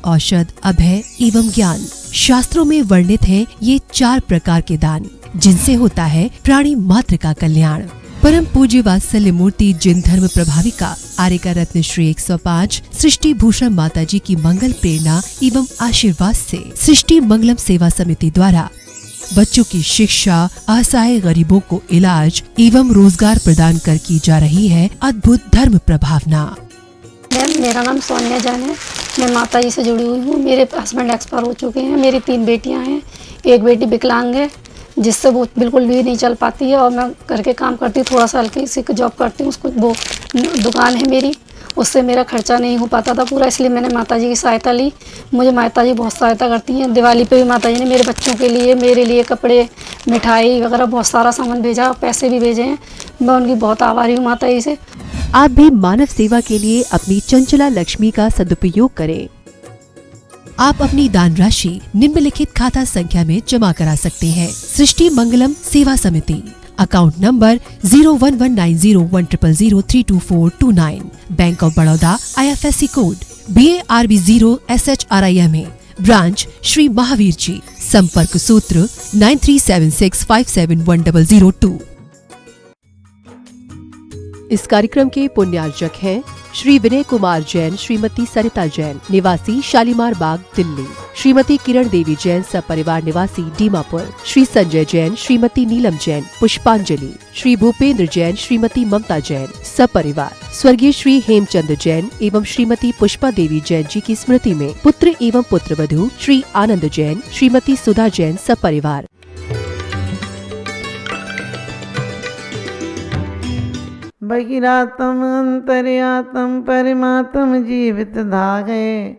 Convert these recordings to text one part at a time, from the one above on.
औषध, अभय एवं ज्ञान। शास्त्रों में वर्णित है ये 4 प्रकार के दान, जिनसे होता है प्राणी मात्र का कल्याण। परम पूज्य वात्सल्य मूर्ति जिन धर्म प्रभाविका आर्यका रत्न श्री 105 सृष्टि भूषण माता जी की मंगल प्रेरणा एवं आशीर्वाद से सृष्टि मंगलम सेवा समिति द्वारा बच्चों की शिक्षा, असहाय गरीबों को इलाज एवं रोजगार प्रदान कर की जा रही है अद्भुत धर्म प्रभावना। मैम, मेरा नाम सोनिया जान है। मैं माता जी से जुड़ी हुई हूँ। मेरे हस्बैंड एक्सपायर हो चुके हैं। मेरी 3 बेटियाँ हैं। एक बेटी विकलांग है, जिससे वो बिल्कुल भी नहीं चल पाती है, और मैं घर के काम करती हूँ, थोड़ा सा हल्की सी जॉब करती हूँ। उसको वो दुकान है मेरी, उससे मेरा खर्चा नहीं हो पाता था पूरा, इसलिए मैंने माता जी की सहायता ली। मुझे माता जी बहुत सहायता करती हैं। दिवाली पे भी माता जी ने मेरे बच्चों के लिए, मेरे लिए कपड़े, मिठाई वगैरह बहुत सारा सामान भेजा, पैसे भी भेजे हैं। मैं उनकी बहुत आभारी हूँ माता जी से। आप भी मानव सेवा के लिए अपनी चंचला लक्ष्मी का सदुपयोग करें। आप अपनी दान राशि निम्नलिखित खाता संख्या में जमा करा सकते हैं। सृष्टि Mangalam Seva Samiti, account number 01190100032429, Bank of Baroda, IFSC code BARB 0 SHRIMA, branch Shri Mahavir ji, संपर्क सूत्र 9376571002। इस कार्यक्रम के पुण्यार्जक हैं श्री विनय कुमार जैन, श्रीमती सरिता जैन, निवासी शालीमार बाग, दिल्ली, श्रीमती किरण देवी जैन, सपरिवार निवासी दीमापुर, श्री संजय जैन, श्रीमती नीलम जैन, पुष्पांजलि, श्री भूपेंद्र जैन, श्रीमती ममता जैन, सपरिवार, स्वर्गीय श्री हेमचंद्र जैन एवं श्रीमती पुष्पा देवी जैन जी की स्मृति में पुत्र एवं पुत्रवधू श्री आनंद जैन, श्रीमती सुधा जैन, सपरिवार। बहिरातम अंतर्यातम परमात्म जीवित धागे,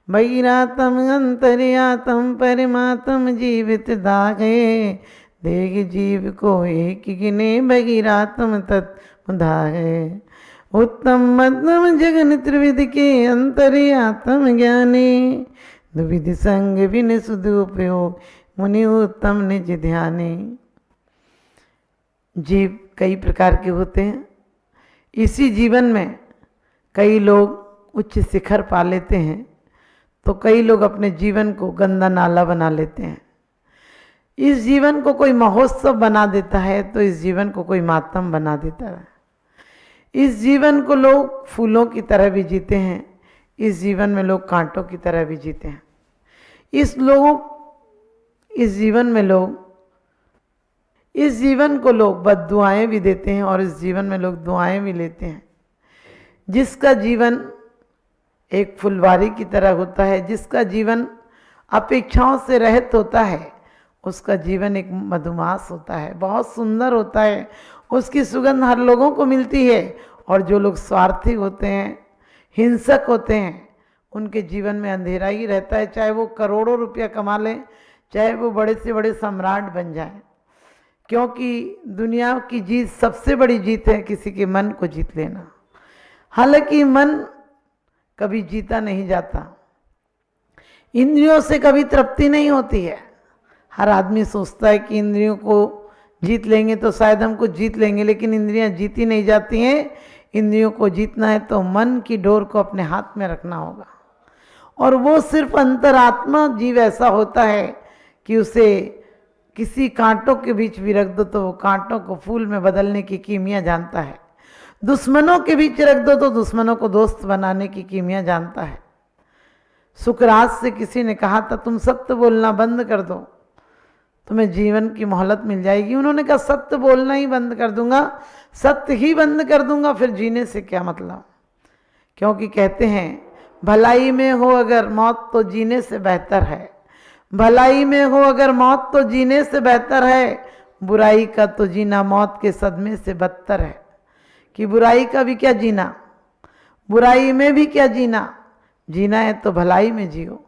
बहिरातम अंतर्यातम परमात्म जीवित धागे, देग जीव को एक गिने बहिरातम तत्व धागे। उत्तम मध्यम जगन त्रिविध के अंतर्यातम ज्ञानी, द्विविध संग विन सुदुपयोग मुनि उत्तम निज ध्यानी। जीव कई प्रकार के होते हैं। इसी जीवन में कई लोग उच्च शिखर पा लेते हैं, तो कई लोग अपने जीवन को गंदा नाला बना लेते हैं। इस जीवन को कोई महोत्सव बना देता है, तो इस जीवन को कोई मातम बना देता है। इस जीवन को लोग फूलों की तरह भी जीते हैं, इस जीवन में लोग कांटों की तरह भी जीते हैं। इस जीवन को लोग बद्दुआएं भी देते हैं, और इस जीवन में लोग दुआएं भी लेते हैं। जिसका जीवन एक फुलवारी की तरह होता है, जिसका जीवन अपेक्षाओं से रहित होता है, उसका जीवन एक मधुमास होता है, बहुत सुंदर होता है। उसकी सुगंध हर लोगों को मिलती है, और जो लोग स्वार्थी होते हैं, हिंसक होते हैं, उनके जीवन में अंधेरा ही रहता है। चाहे वो करोड़ों रुपया कमा लें, चाहे वो बड़े से बड़े सम्राट बन जाएं, क्योंकि दुनिया की जीत, सबसे बड़ी जीत है किसी के मन को जीत लेना। हालांकि मन कभी जीता नहीं जाता, इंद्रियों से कभी तृप्ति नहीं होती है। हर आदमी सोचता है कि इंद्रियों को जीत लेंगे तो शायद हमको जीत लेंगे, लेकिन इंद्रियां जीती नहीं जाती हैं। इंद्रियों को जीतना है तो मन की डोर को अपने हाथ में रखना होगा, और वो सिर्फ अंतरात्मा जीव ऐसा होता है कि उसे किसी कांटों के बीच भी रख दो तो वो कांटों को फूल में बदलने की कीमिया जानता है। दुश्मनों के बीच रख दो तो दुश्मनों को दोस्त बनाने की कीमिया जानता है। सुकरात से किसी ने कहा था, तुम सत्य बोलना बंद कर दो, तुम्हें जीवन की मोहलत मिल जाएगी। उन्होंने कहा, सत्य बोलना ही बंद कर दूंगा, सत्य ही बंद कर दूंगा, फिर जीने से क्या मतलब। क्योंकि कहते हैं, भलाई में हो अगर मौत तो जीने से बेहतर है, भलाई में हो अगर मौत तो जीने से बेहतर है, बुराई का तो जीना मौत के सदमे से बदतर है। कि बुराई का भी क्या जीना, बुराई में भी क्या जीना। जीना है तो भलाई में जियो,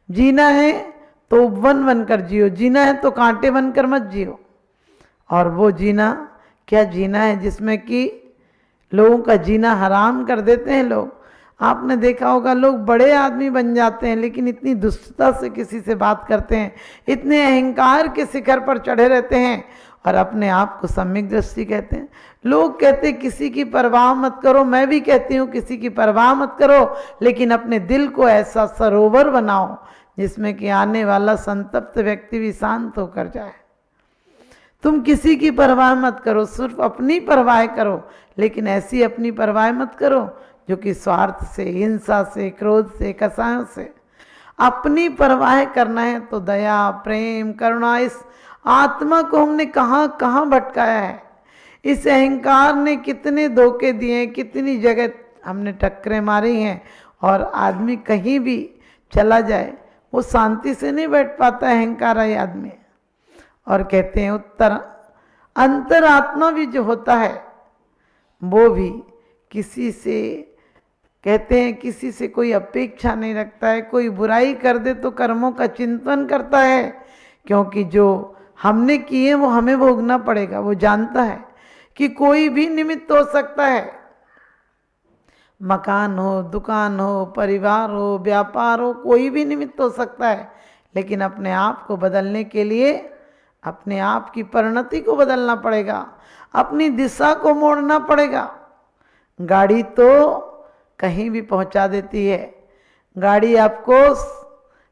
जीना है तो वन बनकर जियो, जीना है तो कांटे बनकर मत जियो। और वो जीना क्या जीना है जिसमें कि लोगों का जीना हराम कर देते हैं लोग। आपने देखा होगा, लोग बड़े आदमी बन जाते हैं, लेकिन इतनी दुष्टता से किसी से बात करते हैं, इतने अहंकार के शिखर पर चढ़े रहते हैं, और अपने आप को सम्यक दृष्टि कहते हैं। लोग कहते हैं किसी की परवाह मत करो, मैं भी कहती हूँ किसी की परवाह मत करो, लेकिन अपने दिल को ऐसा सरोवर बनाओ जिसमें कि आने वाला संतप्त व्यक्ति भी शांत होकर जाए। तुम किसी की परवाह मत करो, सिर्फ अपनी परवाह करो, लेकिन ऐसी अपनी परवाह मत करो जो कि स्वार्थ से, हिंसा से, क्रोध से, कसायों से। अपनी परवाह करना है तो दया, प्रेम, करुणा, इस आत्मा को हमने कहाँ कहाँ भटकाया है। इस अहंकार ने कितने धोखे दिए, कितनी जगह हमने टक्करें मारी हैं, और आदमी कहीं भी चला जाए वो शांति से नहीं बैठ पाता है अहंकारी आदमी। और कहते हैं अंतरात्मा भी जो होता है वो भी किसी से, कहते हैं किसी से कोई अपेक्षा नहीं रखता है। कोई बुराई कर दे तो कर्मों का चिंतन करता है, क्योंकि जो हमने किए वो हमें भोगना पड़ेगा। वो जानता है कि कोई भी निमित्त हो सकता है, मकान हो, दुकान हो, परिवार हो, व्यापार हो, कोई भी निमित्त हो सकता है, लेकिन अपने आप को बदलने के लिए अपने आप की परिणति को बदलना पड़ेगा, अपनी दिशा को मोड़ना पड़ेगा। गाड़ी तो कहीं भी पहुंचा देती है, गाड़ी आपको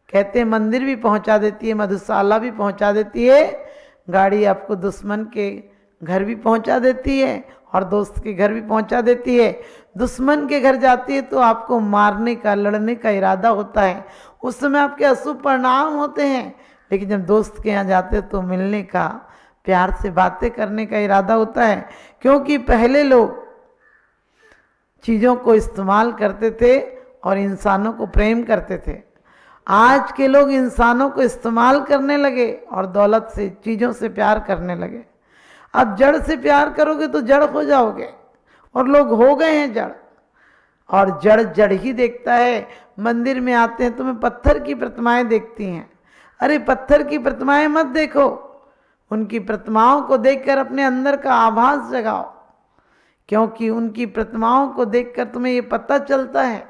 कहते हैं मंदिर भी पहुंचा देती है, मधुशाला भी पहुंचा देती है, गाड़ी आपको दुश्मन के घर भी पहुंचा देती है और दोस्त के घर भी पहुंचा देती है। दुश्मन के घर जाती है तो आपको मारने का, लड़ने का इरादा होता है, उस समय आपके अशुभ परिणाम होते हैं। लेकिन जब दोस्त के यहाँ जाते हैं तो मिलने का, प्यार से बातें करने का इरादा होता है, क्योंकि पहले लोग चीज़ों को इस्तेमाल करते थे और इंसानों को प्रेम करते थे। आज के लोग इंसानों को इस्तेमाल करने लगे और दौलत से, चीज़ों से प्यार करने लगे। अब जड़ से प्यार करोगे तो जड़ हो जाओगे, और लोग हो गए हैं जड़, और जड़ जड़ ही देखता है। मंदिर में आते हैं तुम्हें पत्थर की प्रतिमाएं देखती हैं, अरे पत्थर की प्रतिमाएं मत देखो, उनकी प्रतिमाओं को देखकर अपने अंदर का आभास जगाओ, क्योंकि उनकी प्रतिमाओं को देखकर तुम्हें ये पता चलता है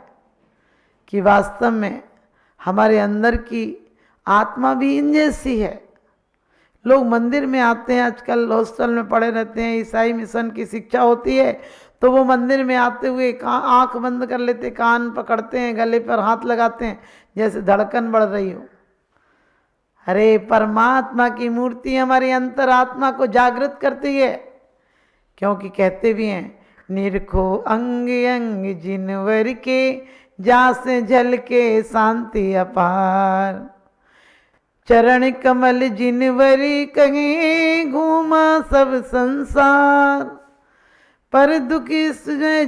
कि वास्तव में हमारे अंदर की आत्मा भी इन जैसी है। लोग मंदिर में आते हैं, आजकल हॉस्टल में पड़े रहते हैं, ईसाई मिशन की शिक्षा होती है, तो वो मंदिर में आते हुए आंख बंद कर लेते, कान पकड़ते हैं, गले पर हाथ लगाते हैं जैसे धड़कन बढ़ रही हो। अरे परमात्मा की मूर्ति हमारी अंतरात्मा को जागृत करती है, क्योंकि कहते भी हैं निरखो अंग अंग जिनवर के, जा से झल के शांति अपार, चरण कमल जिनवरी कहे घूमा सब संसार, पर दुखी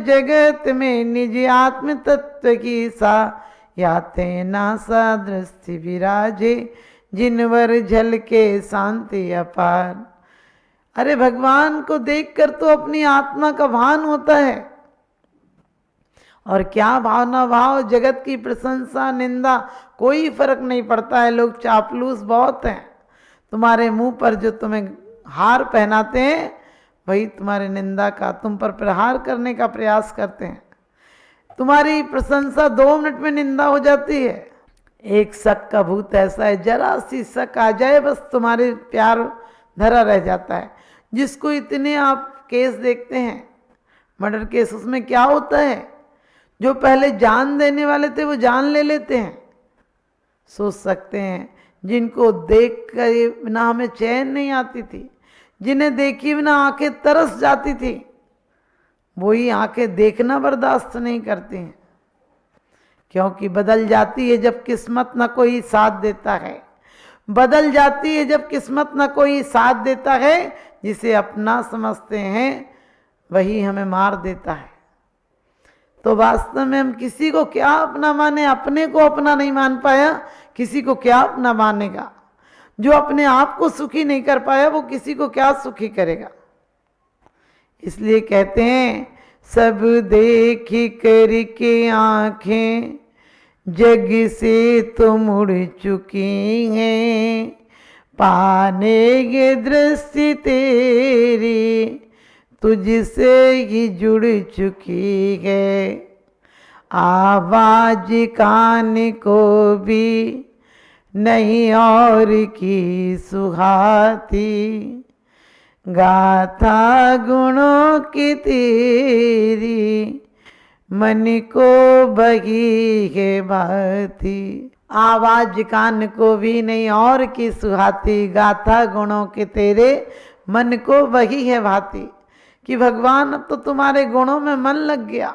जगत में निज आत्म तत्व की सा, याते नासा दृष्टि विराजे, जिनवर झल के शांति अपार। अरे भगवान को देखकर तो अपनी आत्मा का भान होता है, और क्या भावना भाव, जगत की प्रशंसा, निंदा, कोई फर्क नहीं पड़ता है। लोग चापलूस बहुत हैं, तुम्हारे मुंह पर जो तुम्हें हार पहनाते हैं वही तुम्हारे निंदा का, तुम पर प्रहार करने का प्रयास करते हैं। तुम्हारी प्रशंसा 2 मिनट में निंदा हो जाती है। एक शक का भूत ऐसा है, जरा सी शक आ जाए बस तुम्हारे प्यार धरा रह जाता है। जिसको इतने आप केस देखते हैं, मर्डर केस, उसमें क्या होता है, जो पहले जान देने वाले थे वो जान ले लेते हैं। सोच सकते हैं जिनको देख कर बिना हमें चैन नहीं आती थी, जिन्हें देखी बिना आंखें तरस जाती थी, वही आंखें देखना बर्दाश्त नहीं करती हैं, क्योंकि बदल जाती है जब किस्मत न कोई साथ देता है। बदल जाती है जब किस्मत न कोई साथ देता है, जिसे अपना समझते हैं वही हमें मार देता है। तो वास्तव में हम किसी को क्या अपना माने, अपने को अपना नहीं मान पाया, किसी को क्या अपना मानेगा। जो अपने आप को सुखी नहीं कर पाया वो किसी को क्या सुखी करेगा। इसलिए कहते हैं सब देखी करके आंखें जग से तो मुड़ चुकी हैं, पाने ये दृष्टि तेरी तुझसे ही जुड़ चुकी है, आवाज कान को भी नहीं और की सुहाती, गाथा गुणों की तेरी, मन को बही है भाती। आवाज कान को भी नहीं और की सुहाती, गाथा गुणों के तेरे मन को बही है भाती। कि भगवान अब तो तुम्हारे गुणों में मन लग गया।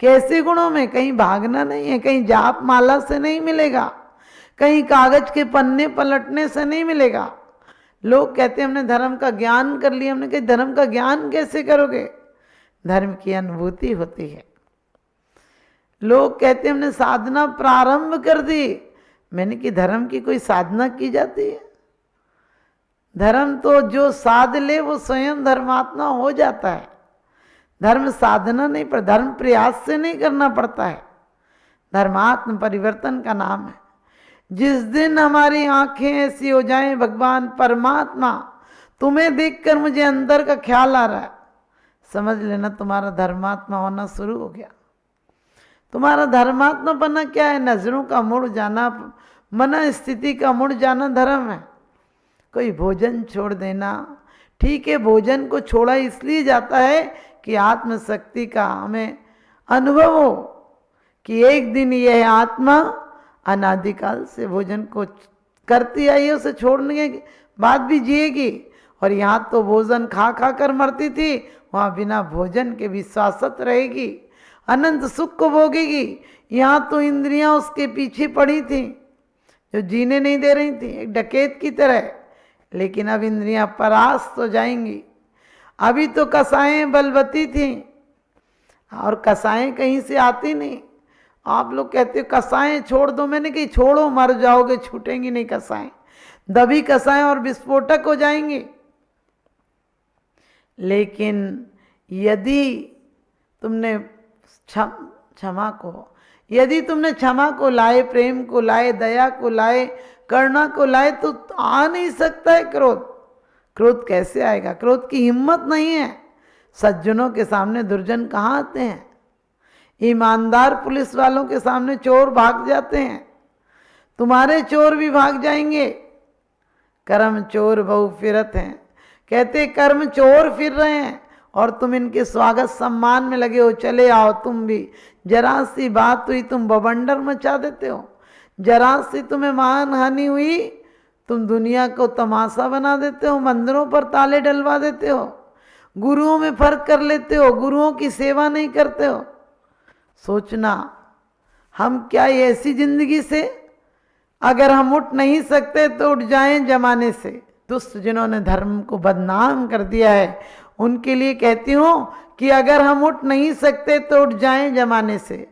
कैसे गुणों में? कहीं भागना नहीं है, कहीं जाप माला से नहीं मिलेगा, कहीं कागज के पन्ने पलटने से नहीं मिलेगा। लोग कहते हैं हमने धर्म का ज्ञान कर लिया। हमने कहा धर्म का ज्ञान कैसे करोगे? धर्म की अनुभूति होती है। लोग कहते हैं हमने साधना प्रारंभ कर दी। मैंने कि धर्म की कोई साधना की जाती है? धर्म तो जो साध ले वो स्वयं धर्मात्मा हो जाता है। धर्म साधना नहीं, पर धर्म प्रयास से नहीं करना पड़ता है। धर्मात्म परिवर्तन का नाम है। जिस दिन हमारी आंखें ऐसी हो जाएं, भगवान परमात्मा तुम्हें देखकर मुझे अंदर का ख्याल आ रहा है, समझ लेना तुम्हारा धर्मात्मा होना शुरू हो गया। तुम्हारा धर्मात्मा बनना क्या है? नजरों का मुड़ जाना, मन स्थिति का मुड़ जाना धर्म है। कोई भोजन छोड़ देना, ठीक है, भोजन को छोड़ा इसलिए जाता है कि आत्मशक्ति का हमें अनुभव हो कि एक दिन यह आत्मा अनादिकाल से भोजन को करती आई है, उसे छोड़ने के बाद भी जिएगी। और यहाँ तो भोजन खा खा कर मरती थी, वहाँ बिना भोजन के भी शाश्वत रहेगी, अनंत सुख को भोगेगी। यहाँ तो इंद्रियां उसके पीछे पड़ी थी, जो जीने नहीं दे रही थी, एक डकैत की तरह। लेकिन अब इंद्रियां परास्त हो जाएंगी। अभी तो कसाएं बलवती थी, और कसाएं कहीं से आती नहीं। आप लोग कहते हो कसाएं छोड़ दो, मैंने कही छोड़ो, मर जाओगे, छूटेंगी नहीं कसाएं। दबी कसाएं और विस्फोटक हो जाएंगे। लेकिन यदि तुमने क्षमा को, यदि तुमने क्षमा को लाए, प्रेम को लाए, दया को लाए, करुणा को लाए, तो आ नहीं सकता है क्रोध। क्रोध कैसे आएगा? क्रोध की हिम्मत नहीं है। सज्जनों के सामने दुर्जन कहाँ आते हैं? ईमानदार पुलिस वालों के सामने चोर भाग जाते हैं। तुम्हारे चोर भी भाग जाएंगे। कर्म चोर बहु फिरत हैं। कहते कर्म चोर फिर रहे हैं और तुम इनके स्वागत सम्मान में लगे हो। चले आओ तुम भी। जरा सी बात हुई तुम बवंडर मचा देते हो। जरा सी तुम्हें मान हानि हुई, तुम दुनिया को तमाशा बना देते हो। मंदिरों पर ताले डलवा देते हो। गुरुओं में फर्क कर लेते हो। गुरुओं की सेवा नहीं करते हो। सोचना, हम क्या ऐसी जिंदगी से, अगर हम उठ नहीं सकते तो उठ जाएं जमाने से। दुष्ट जिन्होंने धर्म को बदनाम कर दिया है, उनके लिए कहती हूँ कि अगर हम उठ नहीं सकते तो उठ जाएं जमाने से।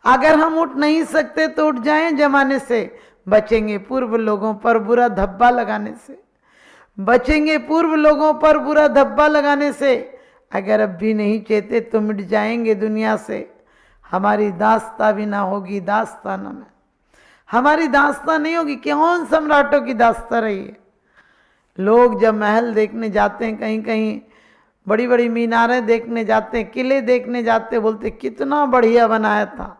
अगर हम उठ नहीं सकते तो उठ जाएं जमाने से। बचेंगे पूर्व लोगों पर बुरा धब्बा लगाने से। बचेंगे पूर्व लोगों पर बुरा धब्बा लगाने से। अगर अब भी नहीं चेते तो मिट जाएंगे दुनिया से। हमारी दास्ता भी ना होगी दास्तान में। हमारी दास्ता नहीं होगी। कौन सम्राटों की दास्ता रही है? लोग जब महल देखने जाते हैं, कहीं कहीं बड़ी बड़ी मीनारें देखने जाते हैं, किले देखने जाते हैं, बोलते कितना बढ़िया बनाया था।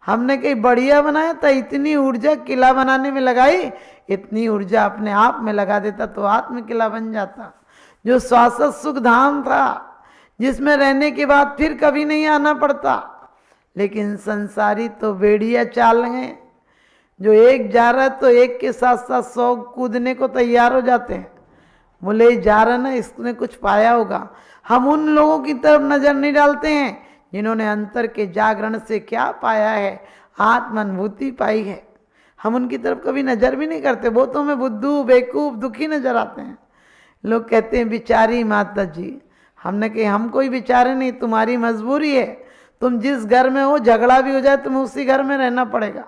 हमने कहीं बढ़िया बनाया था? इतनी ऊर्जा किला बनाने में लगाई, इतनी ऊर्जा अपने आप में लगा देता तो आत्म किला बन जाता। जो शाश्वत सुख धाम था, जिसमें रहने के बाद फिर कभी नहीं आना पड़ता। लेकिन संसारी तो बेड़िया चाल हैं। जो एक जा रहा है तो एक के साथ साथ 100 कूदने को तैयार हो जाते हैं। बोले जा रहा ना, इसने कुछ पाया होगा। हम उन लोगों की तरफ नजर नहीं डालते हैं जिन्होंने अंतर के जागरण से क्या पाया है, आत्म अनुभूति पाई है। हम उनकी तरफ कभी नजर भी नहीं करते। वो तो हमें बुद्धू, बेवकूफ, दुखी नजर आते हैं। लोग कहते हैं बिचारी माता जी। हमने कही हम कोई बिचारे नहीं, तुम्हारी मजबूरी है। तुम जिस घर में हो, झगड़ा भी हो जाए तुम्हें उसी घर में रहना पड़ेगा।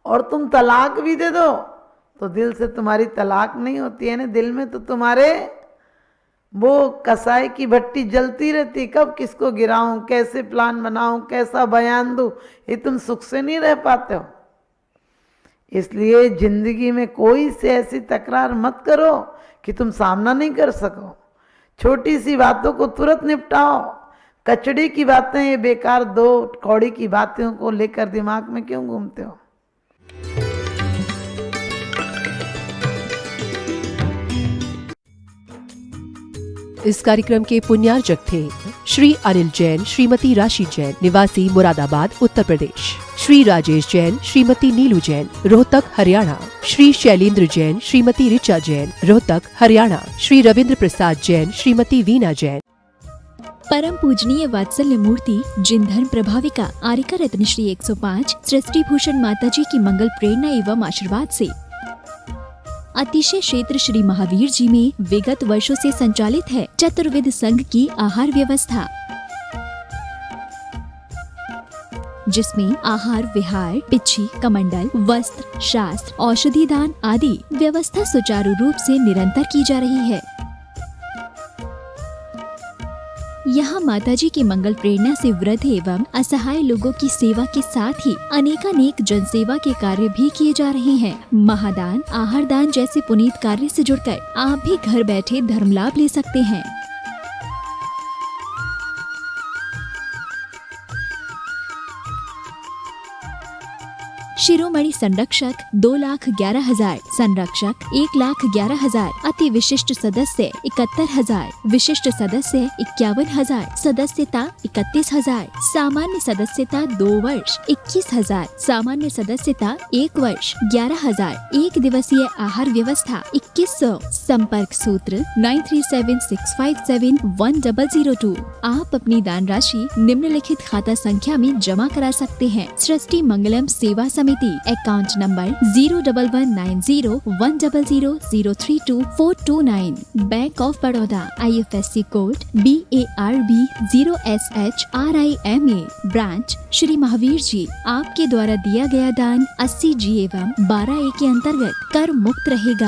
और तुम तलाक भी दे दो तो दिल से तुम्हारी तलाक नहीं होती है ना। दिल में तो तुम्हारे वो कसाई की भट्टी जलती रहती। कब किसको गिराऊं, कैसे प्लान बनाऊं, कैसा बयान दूं, ये तुम सुख से नहीं रह पाते हो। इसलिए जिंदगी में कोई से ऐसी तकरार मत करो कि तुम सामना नहीं कर सको। छोटी सी बातों को तुरंत निपटाओ। कचड़ी की बातें, ये बेकार 2 कौड़ी की बातों को लेकर दिमाग में क्यों घूमते हो? इस कार्यक्रम के पुण्यार्जक थे श्री अनिल जैन, श्रीमती राशि जैन, निवासी मुरादाबाद, उत्तर प्रदेश, श्री राजेश जैन, श्रीमती नीलू जैन, रोहतक, हरियाणा, श्री शैलेंद्र जैन, श्रीमती ऋचा जैन, रोहतक, हरियाणा, श्री रविंद्र प्रसाद जैन, श्रीमती वीना जैन। परम पूजनीय वात्सल्य मूर्ति जिन धर्म प्रभाविका आरिका रत्न श्री 105 सृष्टि भूषण माता जी की मंगल प्रेरणा एवं आशीर्वाद से अतिशय क्षेत्र श्री महावीर जी में विगत वर्षों से संचालित है चतुर्विध संघ की आहार व्यवस्था, जिसमें आहार विहार, पिच्छी, कमंडल, वस्त्र, शास्त्र, औषधि दान आदि व्यवस्था सुचारू रूप से निरंतर की जा रही है। यहाँ माताजी की मंगल प्रेरणा से वृद्ध एवं असहाय लोगों की सेवा के साथ ही अनेकानेक जनसेवा के कार्य भी किए जा रहे हैं। महादान, आहार दान जैसे पुनीत कार्य से जुड़कर आप भी घर बैठे धर्म लाभ ले सकते हैं। शिरोमणि संरक्षक 2,11,000, संरक्षक 1,11,000, अति विशिष्ट सदस्य 71,000, विशिष्ट सदस्य 51,000, सदस्यता 31,000, सामान्य सदस्यता 2 वर्ष 21,000, सामान्य सदस्यता 1 वर्ष 11,000, एक दिवसीय आहार व्यवस्था 2100, संपर्क सूत्र 9376571002। आप अपनी दान राशि निम्नलिखित खाता संख्या में जमा करा सकते हैं। सृष्टि Mangalam Seva Samiti, account number 011901000032429, Bank of Baroda, IFSC code BARB 0SHRIMA, branch Shri Mahavir ji. आपके द्वारा दिया गया दान 80G एवं 12A के अंतर्गत कर मुक्त रहेगा।